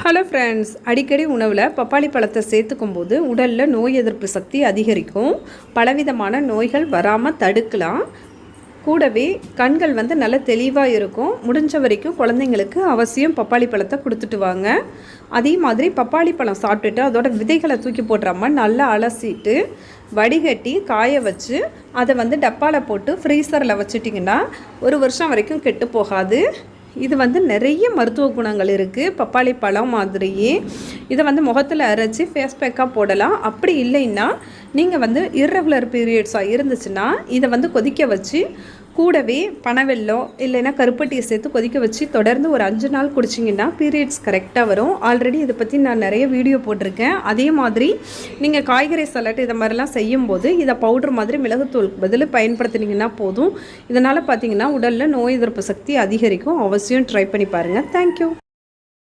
Hello friends, அடிக்கடி உணவில் பப்பாளி பழத்தை சேர்த்துக்கும் போது உடலில் நோய் எதிர்ப்பு சக்தி அதிகரிக்கும். பலவிதமான நோய்கள் வராமல் தடுக்கலாம். கூடவே கண்கள் நல்ல தெளிவாக இருக்கும். முடிஞ்ச வரைக்கும் குழந்தைங்களுக்கு அவசியம் பப்பாளி பழத்தை கொடுத்துட்டு வாங்க. அதே மாதிரி பப்பாளி பழம் சாப்பிட்டுட்டு அதோட விதைகளை தூக்கி போட்டுறாமல் நல்லா அலசிட்டு வடிகட்டி காய வச்சு அதை டப்பாவில் போட்டு ஃப்ரீசரில் வச்சுட்டிங்கன்னா 1 வருஷம் வரைக்கும் கெட்டு போகாது. இது நிறைய மருத்துவ குணங்கள் இருக்குது. பப்பாளி பழம் மாதிரியே இதை முகத்தில் அரைச்சி ஃபேஸ் பேக்காக போடலாம். அப்படி இல்லைன்னா நீங்கள் இர்ரெகுலர் பீரியட்ஸாக இருந்துச்சுன்னா இதை கொதிக்க வச்சு கூடவே பனவெல்லம் இல்லைன்னா கருப்பட்டியை சேர்த்து கொதிக்க வச்சு தொடர்ந்து ஒரு 5 நாள் குடிச்சிங்கன்னா பீரியட்ஸ் கரெக்டாக வரும். ஆல்ரெடி இதை பற்றி நான் நிறைய வீடியோ போட்டிருக்கேன். அதே மாதிரி நீங்கள் காய்கறி சலாட் இதை மாதிரிலாம் செய்யும்போது இதை பவுடர் மாதிரி மிளகுத்தூள் பதில் பயன்படுத்தினீங்கன்னா போதும். இதனால் பார்த்திங்கன்னா உடலில் நோய் எதிர்ப்பு சக்தி அதிகரிக்கும். அவசியம் ட்ரை பண்ணி பாருங்கள். தேங்க்யூ.